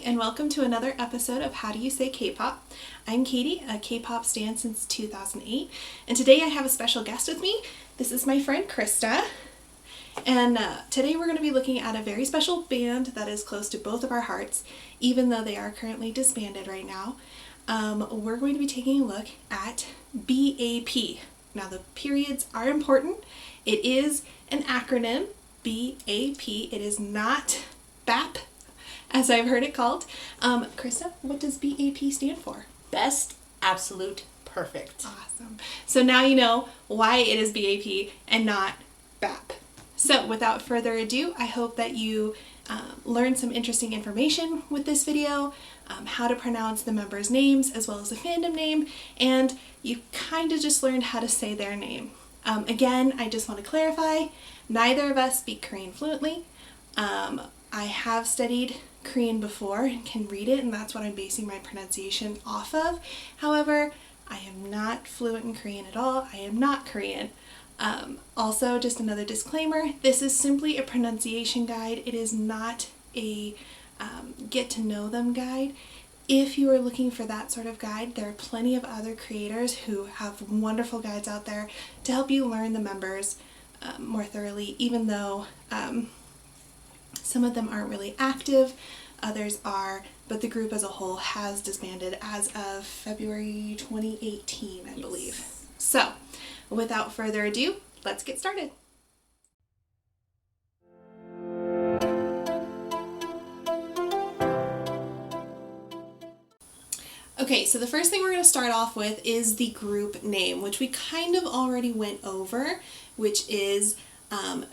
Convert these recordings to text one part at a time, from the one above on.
and welcome to another episode of How Do You Say K-Pop? I'm Katie, a K-pop stan since 2008, and today I have a special guest with me. This is my friend Krista, and today we're going to be looking at a very special band that is close to both of our hearts, even though they are currently disbanded right now. We're going to be taking a look at BAP. Now the periods are important. It is an acronym, BAP. It is not BAP, as I've heard it called. Krista, what does BAP stand for? Best Absolute Perfect. Awesome. So now you know why it is BAP and not BAP. So without further ado, I hope that you learned some interesting information with this video, how to pronounce the members' names as well as the fandom name, and you kind of just learned how to say their name. Again, I just want to clarify, neither of us speak Korean fluently. I have studied Korean before and can read it, and that's what I'm basing my pronunciation off of. However, I am not fluent in Korean at all. I am not Korean. Also, just another disclaimer, this is simply a pronunciation guide. It is not a get to know them guide. If you are looking for that sort of guide, there are plenty of other creators who have wonderful guides out there to help you learn the members more thoroughly, even though some of them aren't really active, others are, but the group as a whole has disbanded as of February 2018, I believe. So, without further ado, let's get started. Okay, so the first thing we're going to start off with is the group name, which we kind of already went over, which is BAP.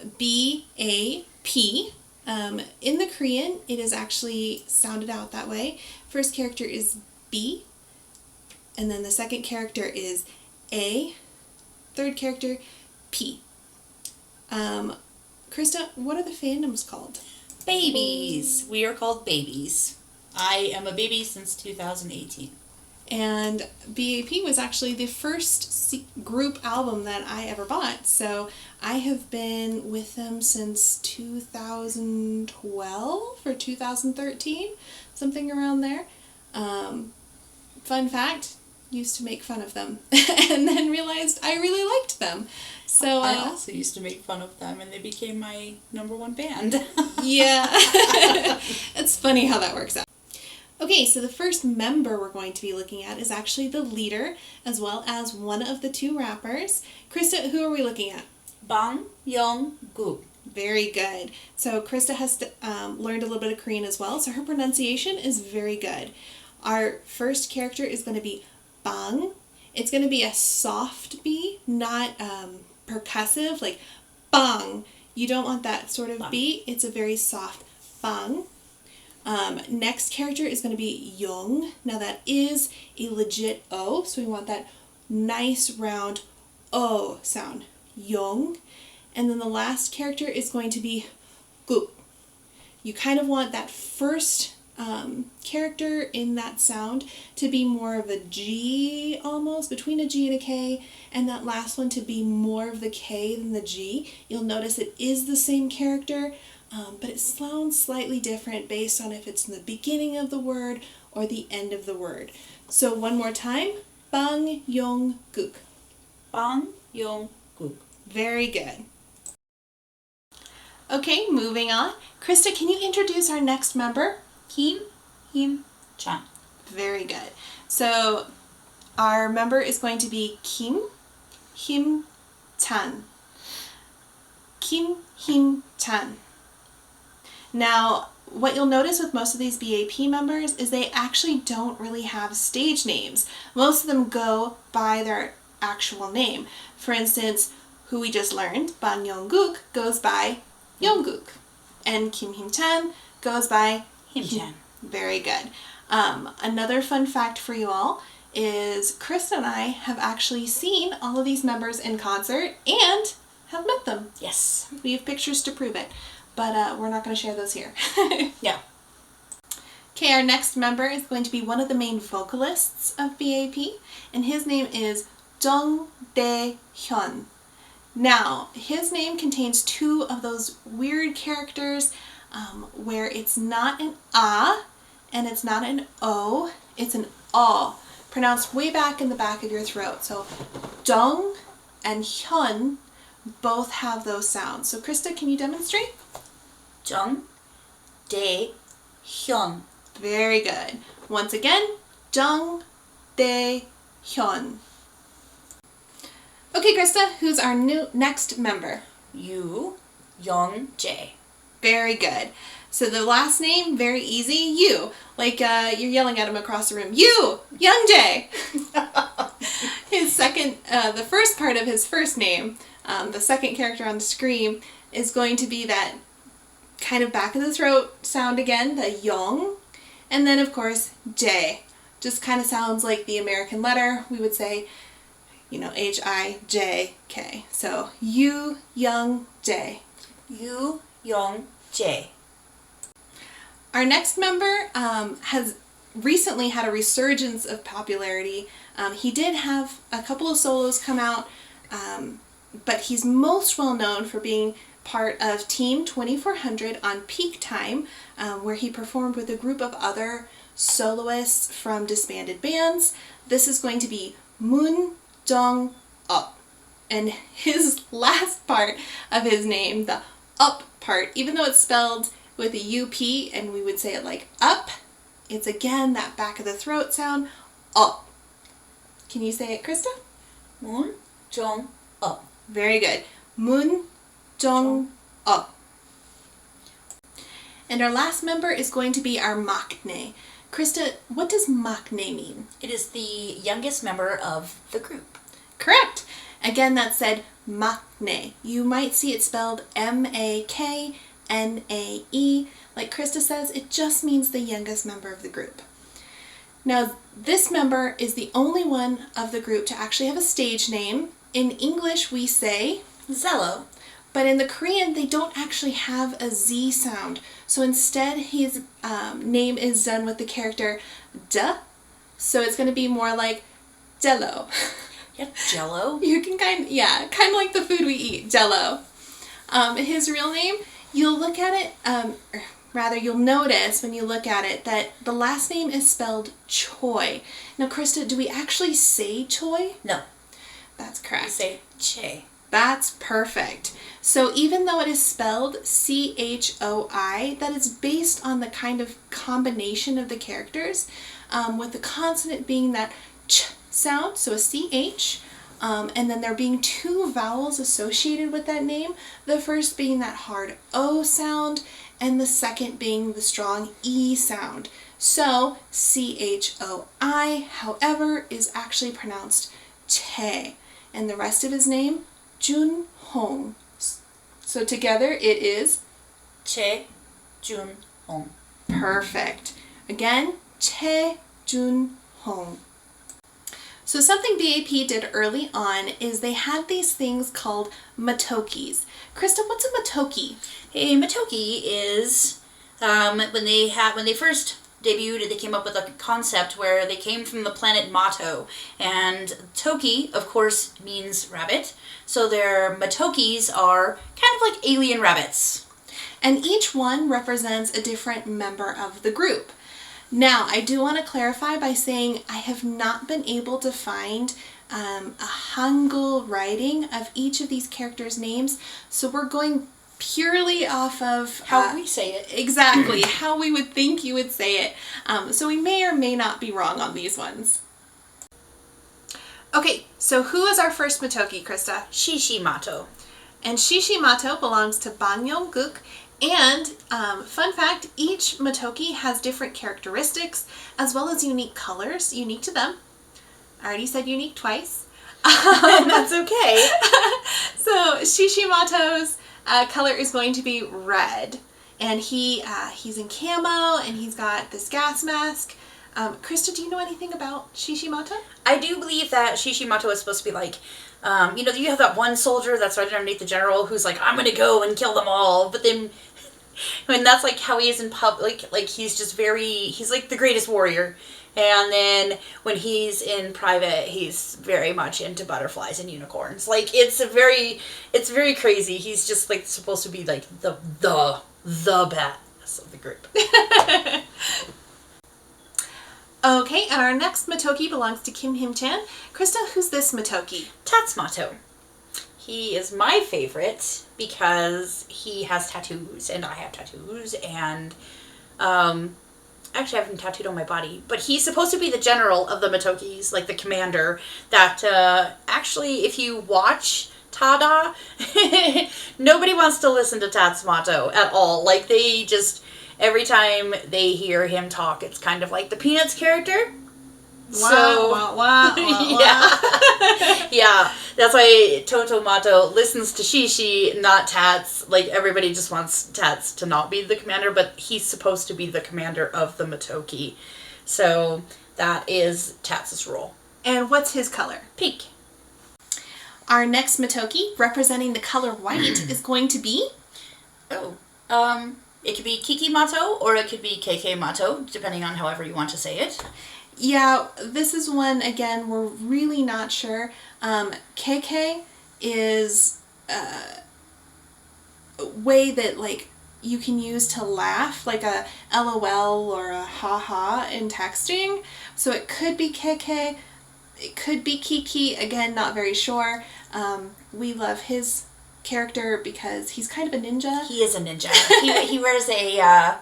In the Korean, it is actually sounded out that way. First character is B, and then the second character is A, third character P. Krista, what are the fandoms called? Babies. We are called babies. I am a baby since 2018. And BAP was actually the first group album that I ever bought. So I have been with them since 2012 or 2013, something around there. Fun fact, used to make fun of them and then realized I really liked them. So I also used to make fun of them, and they became my #1 band. Yeah. It's funny how that works out. Okay, so the first member we're going to be looking at is actually the leader, as well as one of the two rappers. Krista, who are we looking at? Bang Young-guk. Very good. So Krista has learned a little bit of Korean as well, so her pronunciation is very good. Our first character is going to be Bang. It's going to be a soft B, not percussive, like bang. You don't want that sort of B. It's a very soft bang. Next character is going to be Young. Now that is a legit O, so we want that nice round O sound. Young. And then the last character is going to be Guk. You kind of want that first character in that sound to be more of a G almost, between a G and a K, and that last one to be more of the K than the G. You'll notice it is the same character, but it sounds slightly different based on if it's in the beginning of the word or the end of the word. So one more time, Bang Young-guk. Bang Young-guk. Very good. Okay, moving on. Krista, can you introduce our next member? Kim Him-chan. Very good. So our member is going to be Kim Him-chan. Kim Him-chan. Now, what you'll notice with most of these BAP members is they actually don't really have stage names. Most of them go by their actual name. For instance, who we just learned, Bang Young-guk, goes by Young-guk. And Kim Him-chan goes by Him-chan. Very good. Another fun fact for you all is Krista and I have actually seen all of these members in concert and have met them. Yes. We have pictures to prove it, but we're not going to share those here. Yeah. Okay, our next member is going to be one of the main vocalists of BAP, and his name is Jung Dae-hyun. Now, his name contains two of those weird characters where it's not an ah and it's not an O, it's an O, pronounced way back in the back of your throat. So Jung and Hyun both have those sounds. So Krista, can you demonstrate? Jung, Dae, Hyun. Very good. Once again, Jung, Dae, Hyun. Okay, Krista, who's our next member? Yoo, Young, Jae. Very good. So the last name, very easy, Yoo. Like you're yelling at him across the room. Yoo, Young Jae. The first part of his first name, the second character on the screen, is going to be that kind of back of the throat sound again, the Young. And then, of course, Jae. Just kind of sounds like the American letter. We would say, H-I-J-K. So, Yoo, Young, Jae. Yoo, Young, Jae. Our next member has recently had a resurgence of popularity. He did have a couple of solos come out, but he's most well known for being part of Team 2400 on Peak Time, where he performed with a group of other soloists from disbanded bands. This is going to be Moon Jong-up. And his last part of his name, the up part, even though it's spelled with a U-P and we would say it like up, it's again that back of the throat sound, up. Can you say it, Krista? Moon, Jong, up. Very good. Moon Jong-up. And our last member is going to be our maknae. Krista, what does maknae mean? It is the youngest member of the group. Correct. Again, that said maknae. You might see it spelled M-A-K-N-A-E. Like Krista says, it just means the youngest member of the group. Now, this member is the only one of the group to actually have a stage name. In English, we say Zello. But in the Korean, they don't actually have a Z sound. So instead, his name is done with the character D. So it's going to be more like Jello. Yeah, Jello. You can kind of like the food we eat, Jello. His real name, you'll look at it, you'll notice when you look at it that the last name is spelled Choi. Now, Krista, do we actually say Choi? No. That's correct. We say Che. That's perfect. So even though it is spelled C-H-O-I, that is based on the kind of combination of the characters, with the consonant being that ch sound, so a C-H, and then there being two vowels associated with that name, the first being that hard O sound, and the second being the strong E sound. So C-H-O-I, however, is actually pronounced Che, and the rest of his name, Jun Hong. So together it is Che Jun Hong. Perfect. Again, Che Jun Hong. So something BAP did early on is they had these things called Matokis. Krista, what's a Matoki? A Matoki is when they first debuted, they came up with a concept where they came from the planet Mato, and Toki, of course, means rabbit, so their Matokis are kind of like alien rabbits. And each one represents a different member of the group. Now, I do want to clarify by saying I have not been able to find a Hangul writing of each of these characters' names, so we're going purely off of how we say it. Exactly, how we would think you would say it. So we may or may not be wrong on these ones. Okay, so who is our first Matoki, Krista? Shishimato. And Shishimato belongs to Banyeong-guk. And fun fact, each Matoki has different characteristics as well as unique colors, unique to them. I already said unique twice. That's okay. So Shishimato's color is going to be red, and he's in camo, and he's got this gas mask. Krista, do you know anything about Shishimato? I do believe that Shishimato is supposed to be like, you have that one soldier that's right underneath the general who's like, I'm gonna go and kill them all, but then, that's like how he is in public, like he's just he's like the greatest warrior. And then when he's in private, he's very much into butterflies and unicorns. Like it's very crazy. He's just like supposed to be like the badass of the group. Okay, and our next Matoki belongs to Kim Him-chan. Krista, who's this Matoki? Tatsumoto. He is my favorite because he has tattoos and I have tattoos and actually I have him tattooed on my body. But he's supposed to be the general of the Matokis, like the commander that actually if you watch Tada, nobody wants to listen to Tatsumoto at all. Like they just, every time they hear him talk, it's kind of like the Peanuts character. Yeah. Yeah, that's why Totomato listens to Shishi, not Tats. Like, everybody just wants Tats to not be the commander, but he's supposed to be the commander of the Matoki. So, that is Tats' role. And what's his color? Pink. Our next Matoki, representing the color white, is going to be... It could be Kiki Mato, or it could be KK Mato, depending on however you want to say it. Yeah, this is one, again, we're really not sure. KK is a way that, like, you can use to laugh, like a LOL or a haha in texting. So it could be KK, it could be Kiki, again, not very sure. We love his character because he's kind of a ninja. He is a ninja. He wears a...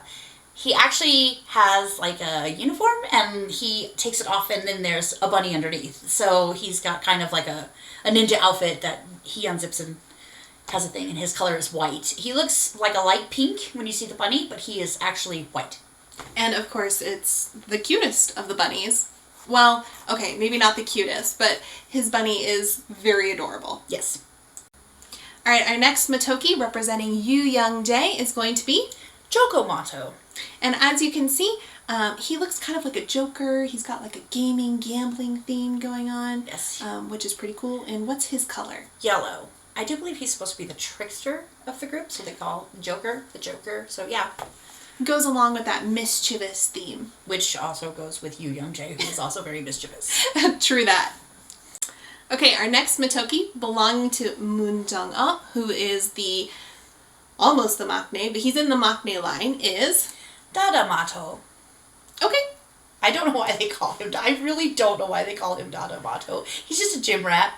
He actually has like a uniform and he takes it off and then there's a bunny underneath. So he's got kind of like a ninja outfit that he unzips and has a thing, and his color is white. He looks like a light pink when you see the bunny, but he is actually white. And of course it's the cutest of the bunnies. Well, okay, maybe not the cutest, but his bunny is very adorable. Yes. Alright, our next Matoki representing Yu Young Jae is going to be... Jokomato. And as you can see, he looks kind of like a Joker. He's got like a gaming, gambling theme going on. Yes. Which is pretty cool. And what's his color? Yellow. I do believe he's supposed to be the trickster of the group, so they call Joker the Joker. So yeah. Goes along with that mischievous theme. Which also goes with Yu Young Jae, who is also very mischievous. True that. Okay, our next Matoki, belonging to Moon Jung-ah, who is almost the maknae, but he's in the maknae line, is... Dadamato. Okay. I don't know why they call him... I really don't know why they call him Dadamato. He's just a gym rat.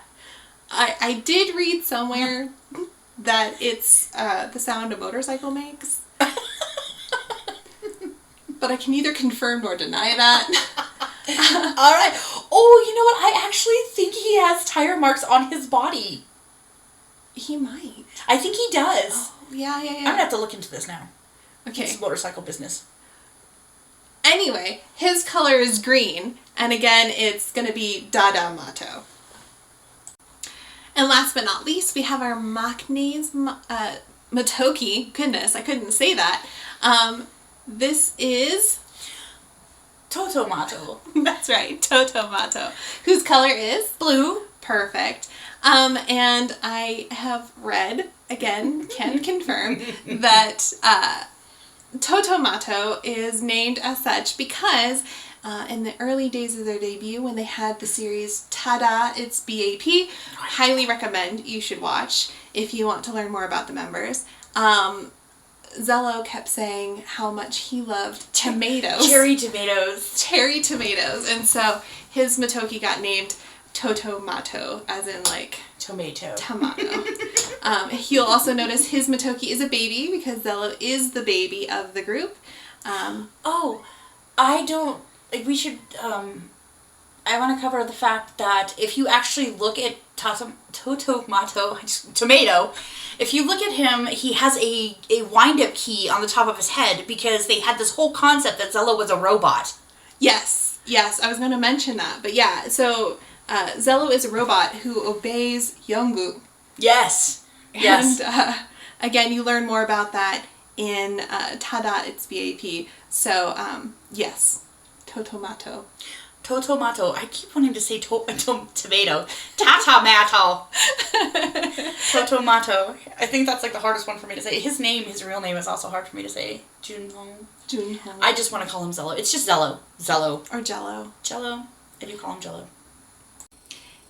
I did read somewhere that it's the sound a motorcycle makes. But I can neither confirm nor deny that. Alright. Oh, you know what? I actually think he has tire marks on his body. He might. I think he does. Oh, yeah. I'm gonna have to look into this now. Okay. It's motorcycle business. Anyway, his color is green, and again, it's gonna be Dadamato. And last but not least, we have our maknae's Matoki. Goodness, I couldn't say that. This is... Totomato. That's right, Totomato, whose color is blue. Perfect. And I have read, again, can confirm, that Totomato is named as such because in the early days of their debut, when they had the series Tada, It's BAP, highly recommend you should watch if you want to learn more about the members. Zello kept saying how much he loved tomatoes. Cherry tomatoes. Cherry tomatoes. And so his Matoki got named Totomato, as in like... Tomato. You'll also notice his Matoki is a baby because Zello is the baby of the group. We should, I want to cover the fact that if you actually look at Tomato, if you look at him, he has a wind-up key on the top of his head because they had this whole concept that Zello was a robot. Yes, I was going to mention that. But yeah, so Zello is a robot who obeys Youngwoo. Yes. And again, you learn more about that in Tada, It's BAP. So, yes, Totomato. Totomato. I keep wanting to say tomato. Tatamato. Totomato. I think that's like the hardest one for me to say. His real name is also hard for me to say. Junho. I just want to call him Zello. It's just Zello. Or Jello. Jello. I do call him Jello.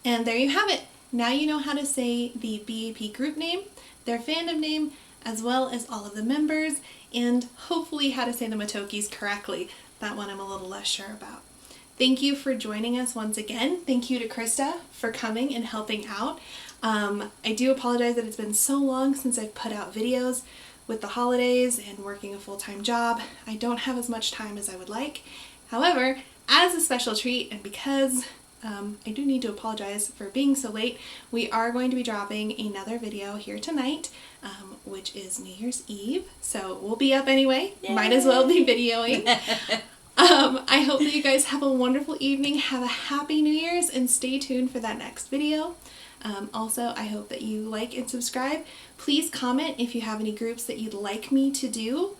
And there you have it. Now you know how to say the BAP group name, their fandom name, as well as all of the members, and hopefully how to say the Matokis correctly. That one I'm a little less sure about. Thank you for joining us once again. Thank you to Krista for coming and helping out. I do apologize that it's been so long since I've put out videos. With the holidays and working a full-time job, I don't have as much time as I would like. However, as a special treat, and because I do need to apologize for being so late, we are going to be dropping another video here tonight, which is New Year's Eve. So we'll be up anyway. Yay. Might as well be videoing. I hope that you guys have a wonderful evening. Have a happy New Year's and stay tuned for that next video. Also, I hope that you like and subscribe. Please comment if you have any groups that you'd like me to do,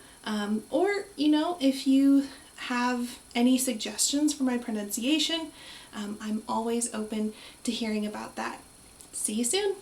or, if you have any suggestions for my pronunciation. I'm always open to hearing about that. See you soon!